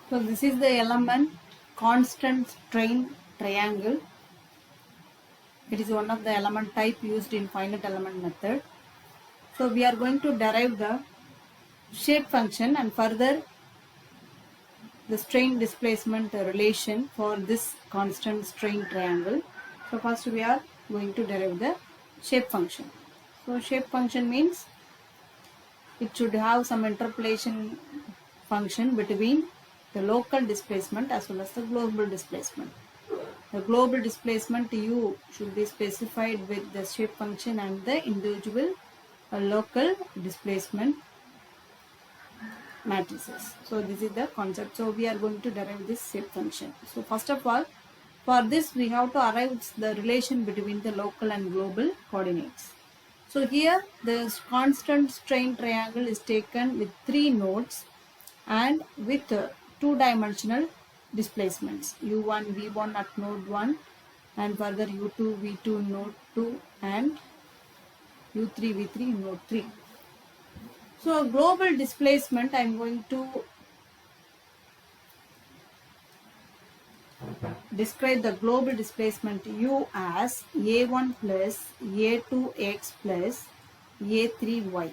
So this is the element constant strain triangle. It is one of the element type used in finite element method. So we are going to derive the shape function and further the strain displacement relation for this constant strain triangle. So first we are going to derive the shape function. So shape function means it should have some interpolation function between the local displacement as well as the global displacement. The global displacement u should be specified with the shape function and the individual local displacement matrices. So this is the concept. So we are going to derive this shape function. So first of all, for this we have to arrive the relation between the local and global coordinates. So here the constant strain triangle is taken with 3 nodes and with two-dimensional displacements u1 v1 at node 1 and further u2 v2 node 2 and u3 v3 node 3. So global displacement, I am going to describe the global displacement u as a1 plus a2x plus a3y.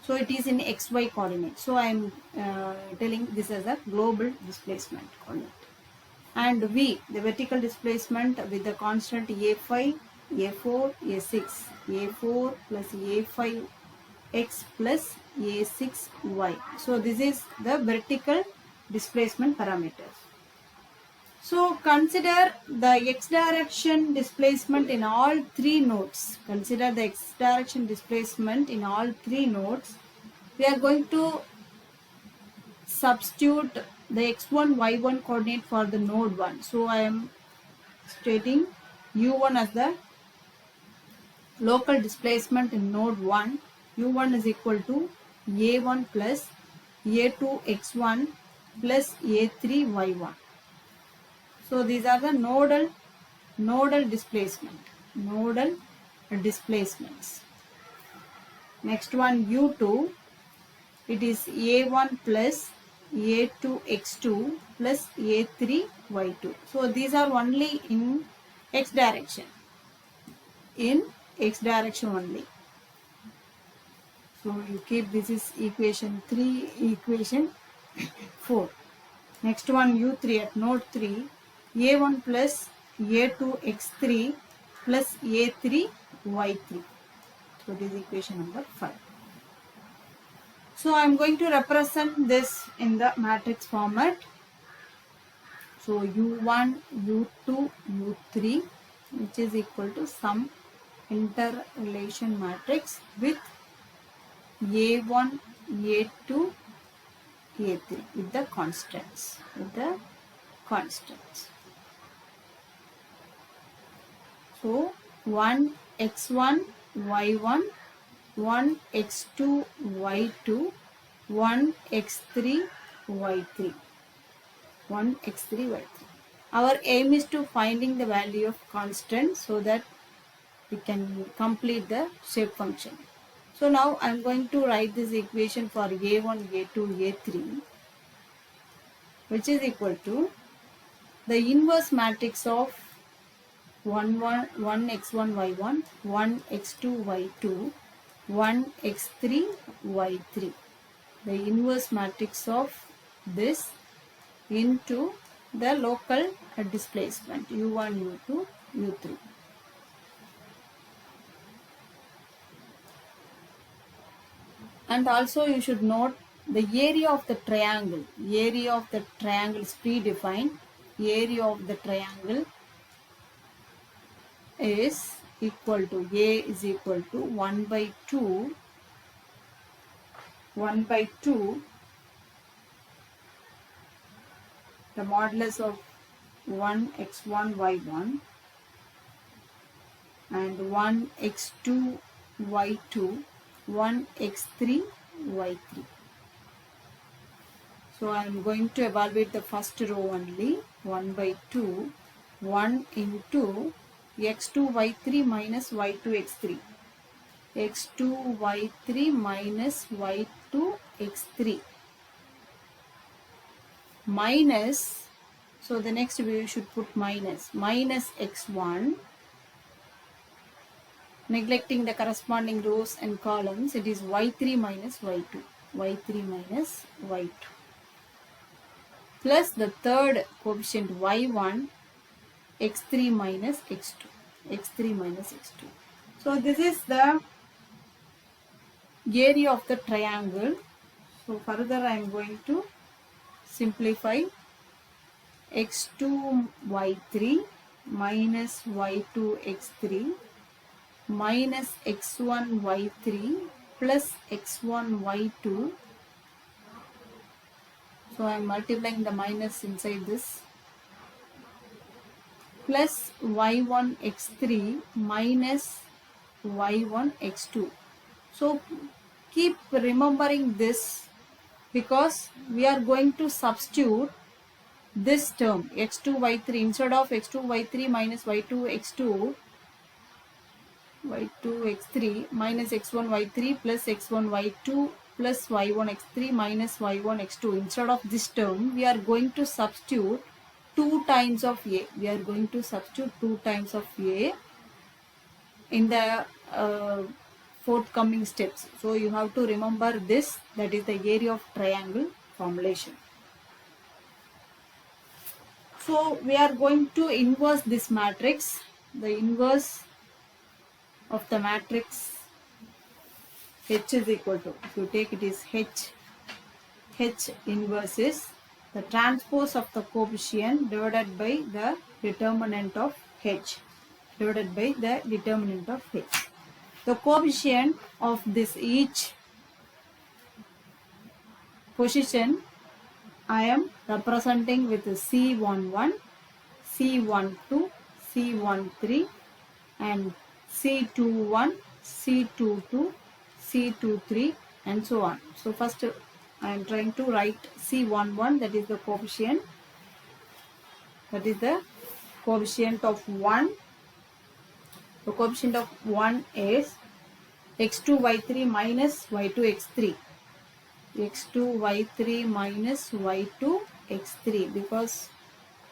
So it is in xy coordinate. So I am telling this as a global displacement coordinate. And v, the vertical displacement with the constant a5, a4, a6, a4 plus a5 x plus a6y. So this is the vertical displacement parameters. So consider the x direction displacement in all 3 nodes. Consider the x direction displacement in all 3 nodes. We are going to substitute the x1, y1 coordinate for the node 1. So I am stating u1 as the local displacement in node 1. u1 is equal to a1 plus a2x1 plus a3y1. So these are the nodal displacements. Next one u2, it is a1 plus a2x2 plus a3y2. So these are only in x direction. In x direction only. So you keep this is equation 3, equation 4. Next one u3 at node 3, a1 plus a2x3 plus a3y3. So this is equation number 5. So I am going to represent this in the matrix format. So u1, u2, u3, which is equal to some interrelation matrix with a1, a2, a3 with the constants. So 1 x1 y1, 1 x2 y2, 1 x3 y3, 1 x3 y3. Our aim is to finding the value of constant so that we can complete the shape function. So now I am going to write this equation for a1, a2, a3, which is equal to the inverse matrix of 1 x1 y1, 1 x2 y2, 1 x3 y3. The inverse matrix of this into the local displacement u1, u2, u3. And also you should note the area of the triangle. Area of the triangle is predefined. Area of the triangle is equal to A is equal to 1 by 2 the modulus of 1 x1 y1 and 1 x2 y2, 1 x3 y3. So I am going to evaluate the first row only. 1 by 2, 1 into x2 y3 minus y2 x3, x2 y3 minus y2 x3. minus, so the next we should put minus x1, neglecting the corresponding rows and columns, it is y3 minus y2, y3 minus y2, plus the third coefficient y1, x3 minus x2, x3 minus x2. So this is the area of the triangle. So further I am going to simplify. x2 y3 minus y2 x3 minus x1 y3 plus x1 y2. So I am multiplying the minus inside this, plus y1 x3 minus y1 x2. So keep remembering this, because we are going to substitute this term x2 y3 instead of x2 y3 minus y2 x2, y2 x3 minus x1 y3 plus x1 y2 plus y1 x3 minus y1 x2. Instead of this term, we are going to substitute 2 times of a. We are going to substitute 2 times of a in the forthcoming steps. So you have to remember this, that is the area of triangle formulation. So we are going to inverse this matrix. The inverse of the matrix H is equal to, if you take it is H inverse is the transpose of the coefficient divided by the determinant of H, divided by the determinant of H. The coefficient of this each position I am representing with C11, C12, C13 and C21, C22, C23 and so on. So first I am trying to write C11, that is the coefficient, that is the coefficient of 1. The coefficient of 1 is x2 y3 minus y2 x3. x2 y3 minus y2 x3, because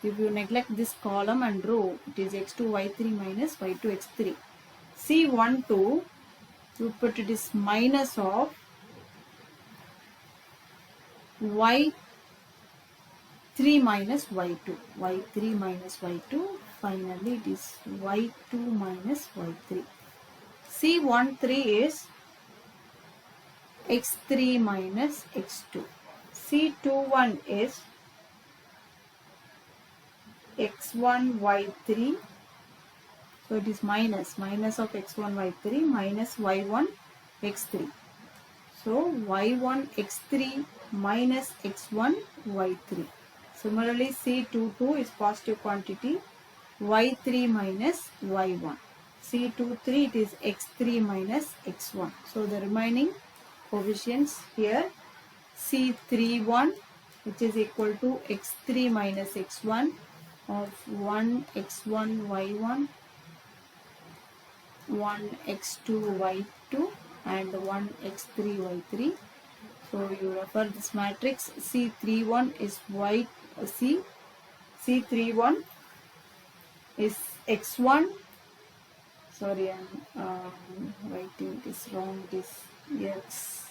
if you neglect this column and row, it is x2 y3 minus y2 x3. C12, you put it is minus of y3 minus y2, y3 minus y2, finally it is y2 minus y3. C13 is x3 minus x2. C21 is x1 y3, so it is minus of x1 y3 minus y1 x3. So y1 x3 minus x1 y3. Similarly C22 is positive quantity, y3 minus y1. C23 it is x3 minus x1. So the remaining coefficients here, C31 which is equal to x3 minus x1 of 1 x1 y1, 1 x2 y2 and 1 x3 y3. So you refer this matrix. C31 is C31 is x1, sorry I am writing this wrong, this x.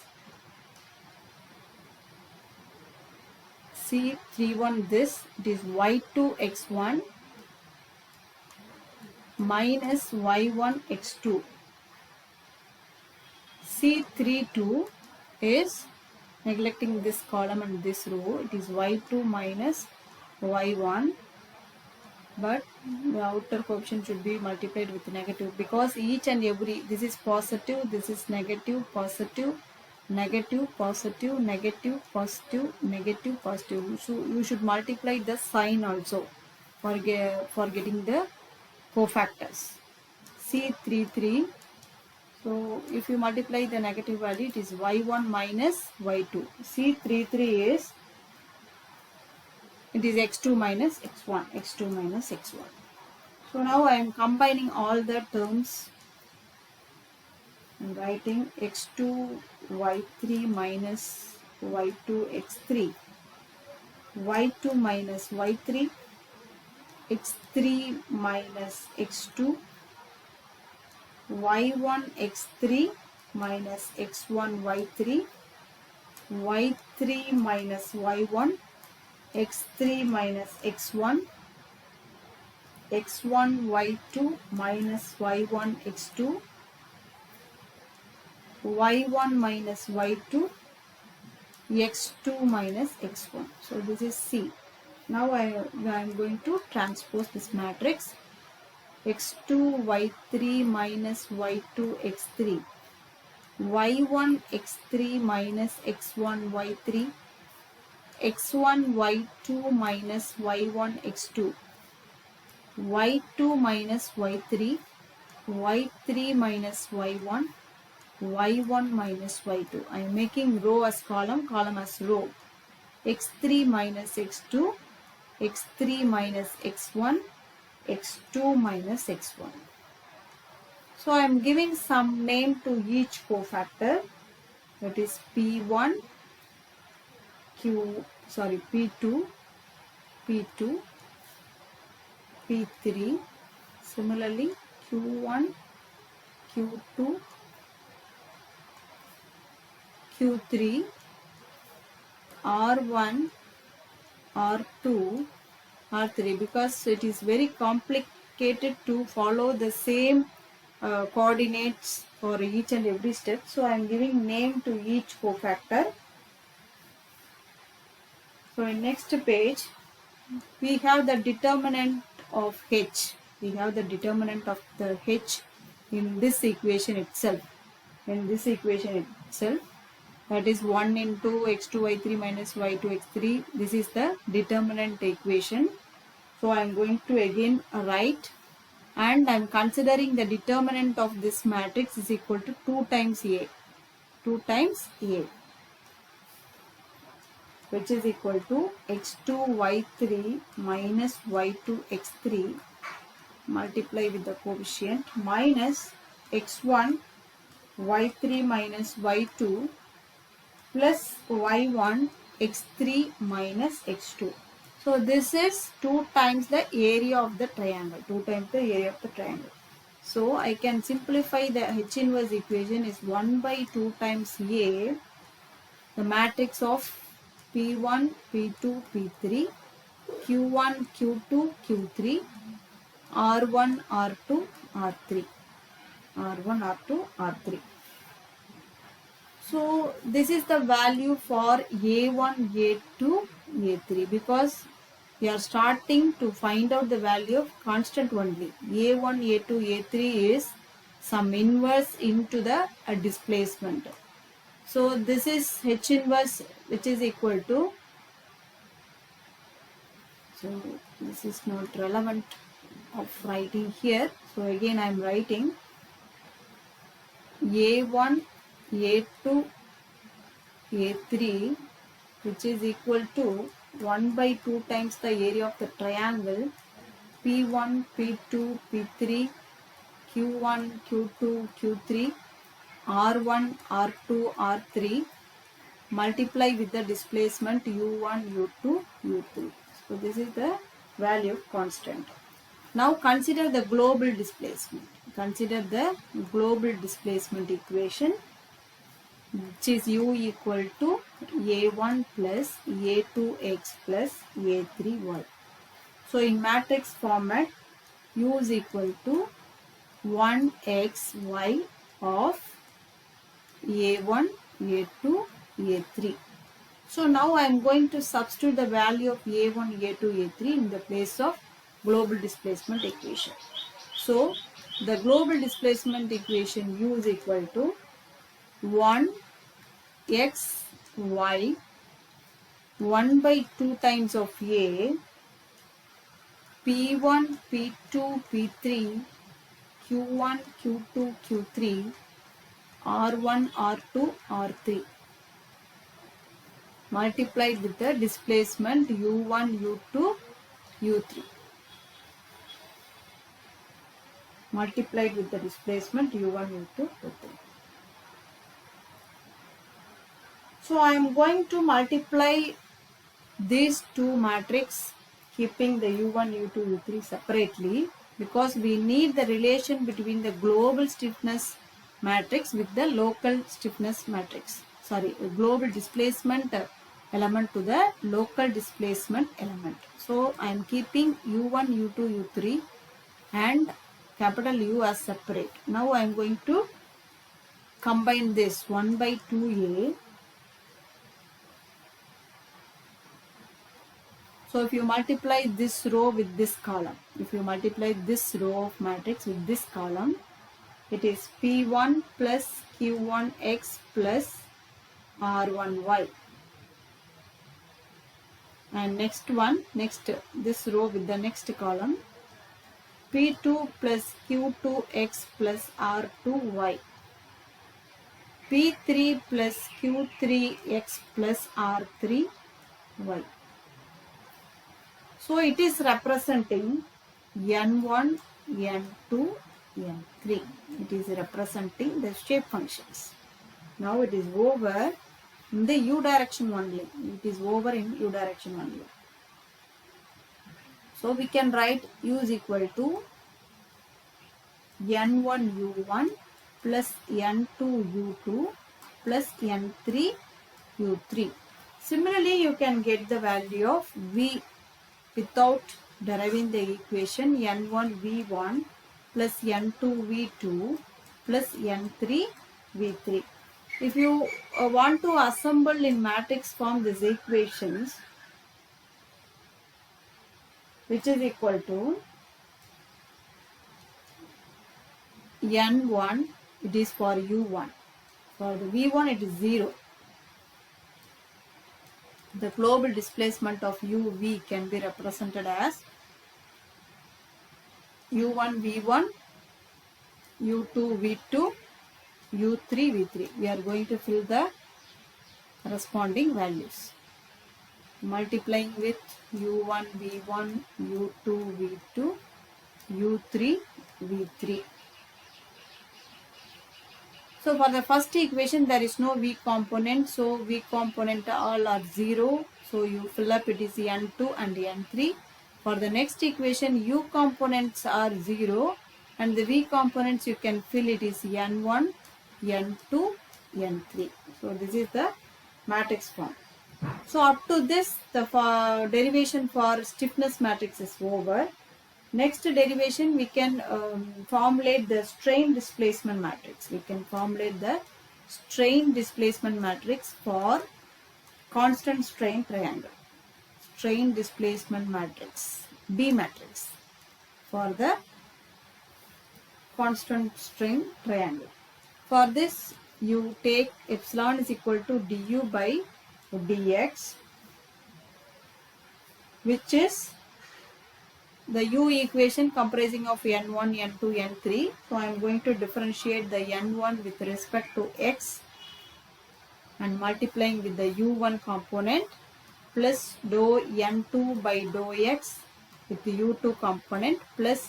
C31 this, it is y2 x1 minus y1 x2. C32 is, neglecting this column and this row, it is y2 minus y1, but the outer coefficient should be multiplied with negative, because each and every, this is positive, this is negative, positive, negative, positive, negative, positive, negative, positive. So you should multiply the sign also for getting the cofactors. C33, so if you multiply the negative value, it is y1 minus y2. C33 is, it is x2 minus x1, x2 minus x1. So now I am combining all the terms and writing x2 y3 minus y2 x3 y2 minus y3, x3 minus x2, y1 x3 minus x1 y3, y3 minus y1, x3 minus x1, x1 y2 minus y1 x2, y1 minus y2, x2 minus x1. So this is C. Now I am going to transpose this matrix. x2 y3 minus y2 x3, y1 x3 minus x1 y3, x1 y2 minus y1 x2, y2 minus y3, y3 minus y1, y1 minus y2. I am making row as column, column as row. x3 minus x2, x3 minus x1, x2 minus x1. So I am giving some name to each cofactor, that is P1, P2, P2, P3, similarly Q1, Q2, Q3, R1, R2, R3, because it is very complicated to follow the same coordinates for each and every step. So I am giving name to each cofactor. So in next page, we have the determinant of H. We have the determinant of the H in this equation itself. In this equation itself, that is 1 into x2 y3 minus y2 x3. This is the determinant equation. So I am going to again write, and I am considering the determinant of this matrix is equal to 2 times A. 2 times A, which is equal to x2 y3 minus y2 x3 multiply with the coefficient minus x1 y3 minus y2 plus y1 x3 minus x2. So this is 2 times the area of the triangle. 2 times the area of the triangle. So I can simplify the H inverse equation is 1 by 2 times A, the matrix of P1, P2, P3, Q1, Q2, Q3, R1, R2, R3, R1, R2, R3. So this is the value for A1, A2, A3, because we are starting to find out the value of constant only. A1, A2, A3 is some inverse into the displacement. So this is H inverse, which is equal to, so this is not relevant of writing here. So again I am writing A1, A2, A3, which is equal to 1 by 2 times the area of the triangle P1, P2, P3, Q1, Q2, Q3, R1, R2, R3 multiply with the displacement U1, U2, U3. So this is the value of constant. Now consider the global displacement. Consider the global displacement equation, which is U equal to A1 plus A2x plus A3y. So in matrix format, U is equal to 1xy of A1, A2, A3. So now I am going to substitute the value of A1, A2, A3 in the place of global displacement equation. So the global displacement equation U is equal to 1 x y 1 by 2 times of A, P1, P2, P3, Q1, Q2, Q3, R1, R2, R3 multiplied with the displacement U1, U2, U3. Multiplied with the displacement U1, U2, U3. So I am going to multiply these two matrix, keeping the U1, U2, U3 separately, because we need the relation between the global stiffness matrix with the local stiffness matrix. Sorry, global displacement element to the local displacement element. So I am keeping U1, U2, U3 and capital U as separate. Now I am going to combine this 1 by 2A. So if you multiply this row with this column, if you multiply this row of matrix with this column, it is P1 plus Q1x plus R1y. And next this row with the next column, P2 plus Q2x plus R2y. P3 plus Q3x plus R3y. So it is representing N1, N2, N3. It is representing the shape functions. Now it is over in the U direction only. It is over in U direction only. So we can write U is equal to N1 U1 plus N2 U2 plus N3 U3. Similarly, you can get the value of V without deriving the equation N1 V1 plus N2 V2 plus N3 V3. If you want to assemble in matrix form these equations, which is equal to N1, it is for U1. For the V1, it is 0. The global displacement of UV can be represented as U1 V1, U2 V2, U3 V3. We are going to fill the corresponding values. Multiplying with U1 V1, U2 V2, U3 V3. So for the first equation, there is no V component. So V component all are 0. So you fill up, it is N2 and N3. For the next equation, U components are 0. And the V components you can fill, it is N1, N2, N3. So this is the matrix form. So up to this, the derivation for stiffness matrix is over. Next derivation, we can formulate the strain displacement matrix. We can formulate the strain displacement matrix for constant strain triangle. Strain displacement matrix, B matrix, for the constant strain triangle. For this, you take epsilon is equal to du by dx, which is the U equation comprising of N1, N2, N3. So I am going to differentiate the N1 with respect to x and multiplying with the U1 component plus dou N2 by dou x with the U2 component plus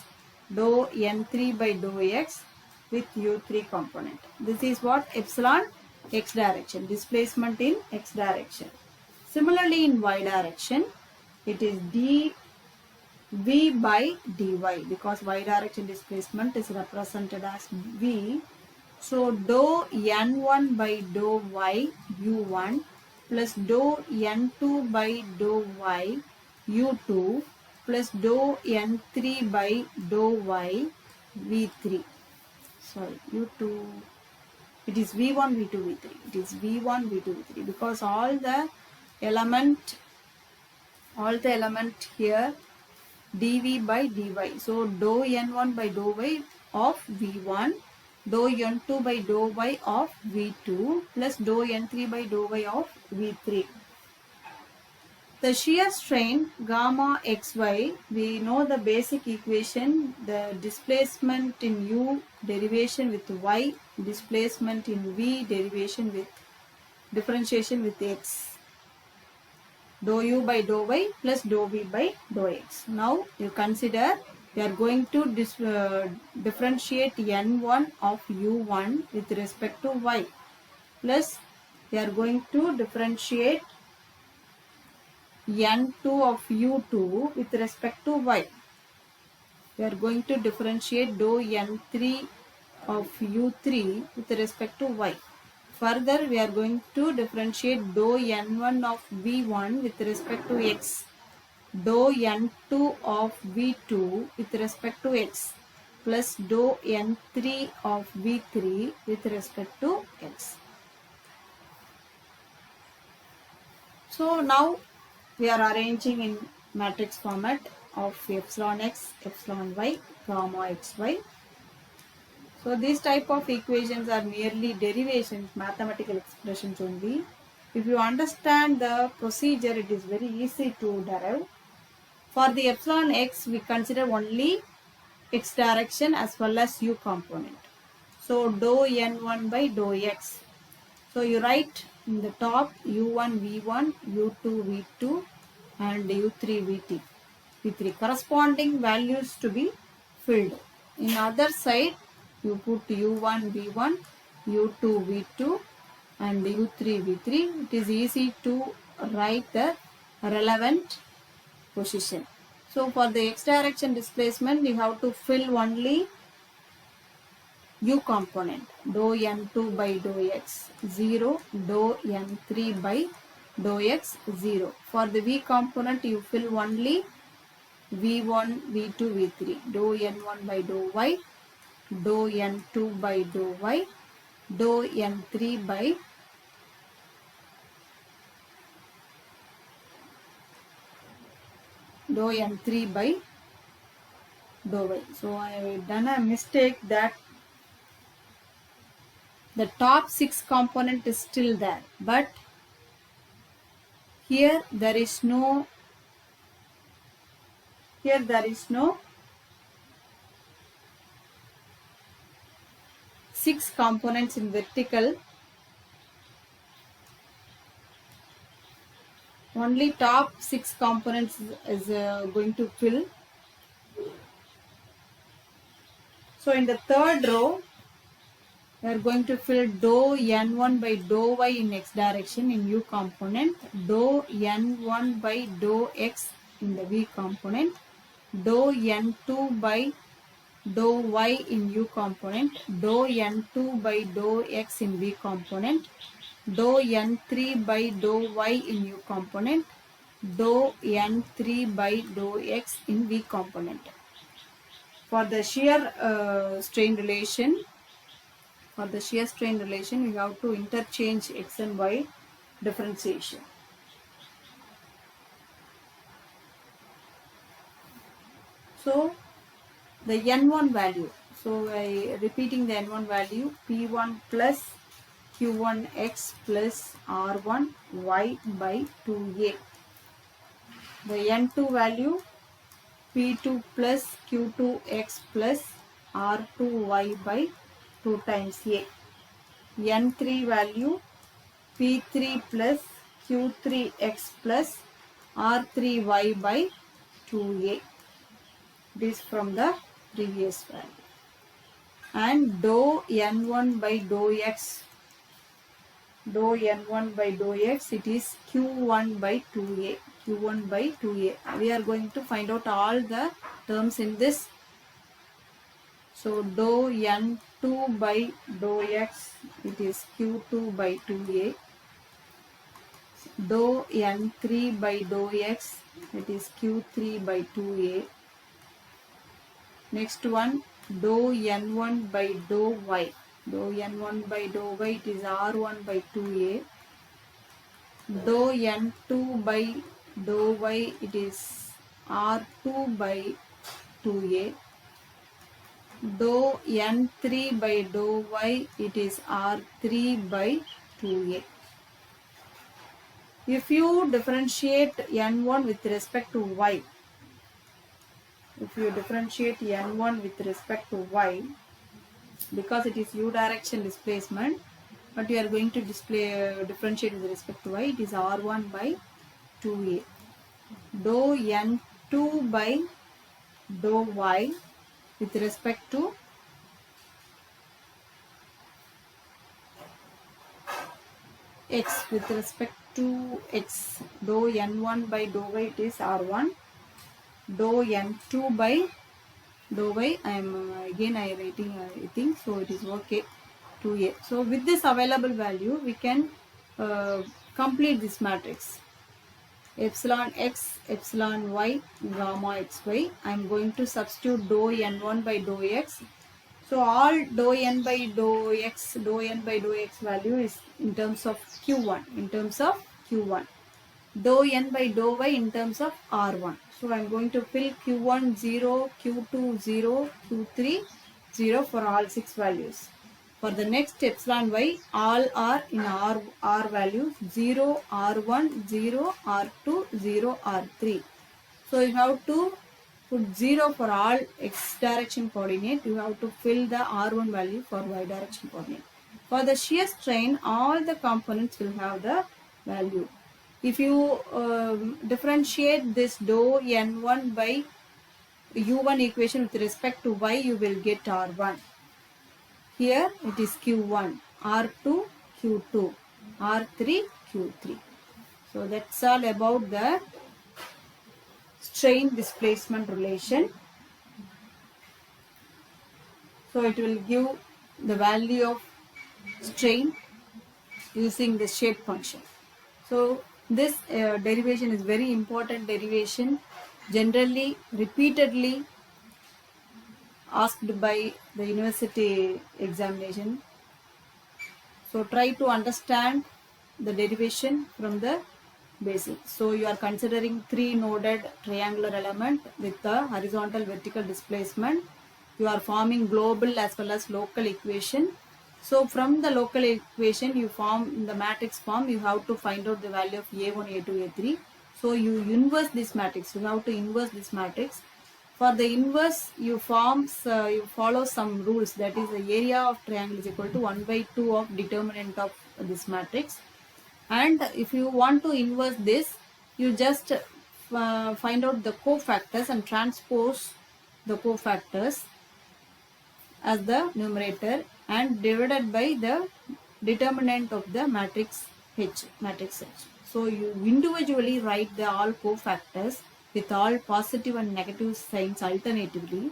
dou N3 by dou x with U3 component. This is what epsilon x direction, displacement in x direction. Similarly in y direction, it is V by dy, because y direction displacement is represented as V. So dou N1 by dou y U1 plus dou N2 by dou y U2 plus dou N3 by dou y V3. Sorry, U2. It is V1, V2, V3. It is V1, V2, V3, because all the element here dv by dy. So dou N1 by dou y of V1, dou N2 by dou y of V2 plus dou N3 by dou y of V3. The shear strain gamma xy, we know the basic equation, the displacement in U derivation with y, displacement in V derivation with differentiation with x. Dou u by dou y plus dou v by dou x. Now you consider we are going to differentiate n1 of u1 with respect to y, plus we are going to differentiate n2 of u2 with respect to y. We are going to differentiate dou n3 of u3 with respect to y. Further, we are going to differentiate dou n1 of v1 with respect to x, dou n2 of v2 with respect to x, plus dou n3 of v3 with respect to x. So now we are arranging in matrix format of epsilon x, epsilon y, gamma xy. So these type of equations are merely derivations, mathematical expressions only. If you understand the procedure, it is very easy to derive. For the epsilon x, we consider only x direction as well as u component. So dou n1 by dou x. So you write in the top u1 v1, u2 v2 and u3 v3 corresponding values to be filled. In other side you put u1 v1, u2 v2 and u3 v3. It is easy to write the relevant position. So for the x direction displacement, you have to fill only u component, dou n2 by dou x 0, dou n3 by dou x 0. For the v component, you fill only v1, v2, v3, dou n1 by dou y, dou n2 by dou y, dou n3 by dou n3 by dou y. So I have done a mistake that the top 6 component is still there, but here there is no 6 components in vertical. Only top 6 components is going to fill. So in the third row, we are going to fill dou n1 by dou y in x direction in u component, dou n1 by dou x in the v component, dou n2 by dou y in u component, dou n2 by dou x in v component, dou n3 by dou y in u component, dou n3 by dou x in v component. For the shear strain relation, we have to interchange x and y differentiation. So the n1 value, so I repeating the n1 value, p1 plus q1x plus r1y by 2a. The n2 value, p2 plus q2x plus r2y by 2 times a. n3 value, p3 plus q3x plus r3y by 2a. This from the previous value. And dou n1 by dou x, it is q1 by 2a. We are going to find out all the terms in this. So dou n2 by dou x, it is q2 by 2a. Dou n3 by dou x, it is q3 by 2a. Next one, dou n1 by dou y. Dou n1 by dou y, it is r1 by 2a. Dou n2 by dou y, it is r2 by 2a. Dou n3 by dou y, it is r3 by 2a. If you differentiate n1 with respect to y, because it is u direction displacement, but you are going to differentiate with respect to y, it is r1 by 2a. Dou n2 by dou y with respect to x, 2x, dou n1 by dou y, it is r1, dou n2 by dou y, I am writing I think, so it is okay, 2a. So with this available value, we can complete this matrix. Epsilon x, epsilon y, gamma xy. I am going to substitute dou n1 by dou x. So all dou n by dou x value is in terms of q1, dou n by dou y in terms of r1. So I am going to fill q1 0, q2 0, q3 0 for all 6 values. For the next epsilon y, all are in r values 0, r1, 0, r2, 0, r3. So you have to put 0 for all x direction coordinate. You have to fill the r1 value for y direction coordinate. For the shear strain, all the components will have the value. If you differentiate this dou n1 by u1 equation with respect to y, you will get r1. Here it is q1, r2, q2, r3, q3. So that's all about the strain displacement relation. So it will give the value of strain using the shape function. So this derivation is very important derivation, generally repeatedly asked by the university examination. So try to understand the derivation from the basic. So you are considering 3 noded triangular element with the horizontal vertical displacement. You are forming global as well as local equation. So from the local equation you form the matrix form, you have to find out the value of A1, A2, A3. So you inverse this matrix, you have to inverse this matrix. For the inverse, you follow some rules, that is the area of triangle is equal to 1 by 2 of determinant of this matrix. And if you want to inverse this, you just find out the cofactors and transpose the cofactors as the numerator and divided by the determinant of the matrix H. So you individually write the all cofactors with all positive and negative signs alternatively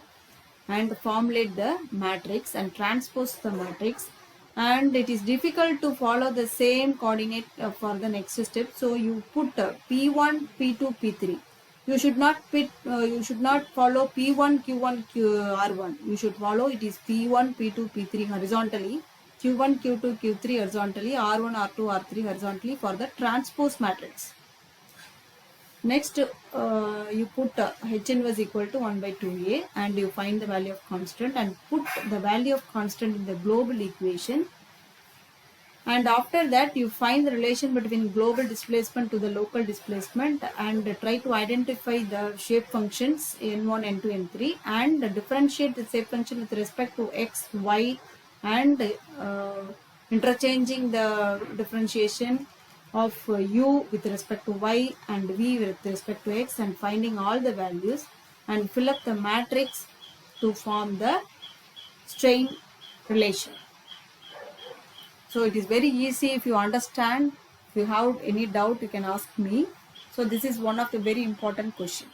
and formulate the matrix and transpose the matrix. And it is difficult to follow the same coordinate for the next step. So you put P1, P2, P3. You should not follow P1, Q1, R1. You should follow it is P1, P2, P3 horizontally, Q1, Q2, Q3 horizontally, R1, R2, R3 horizontally for the transpose matrix. Next, you put H inverse equal to 1 by 2a and you find the value of constant and put the value of constant in the global equation. And after that, you find the relation between global displacement to the local displacement and try to identify the shape functions n1, n2, n3 and differentiate the shape function with respect to x, y and interchanging the differentiation of u with respect to y and v with respect to x and finding all the values and fill up the matrix to form the strain relation. So it is very easy. If you understand, if you have any doubt, you can ask me. So this is one of the very important questions.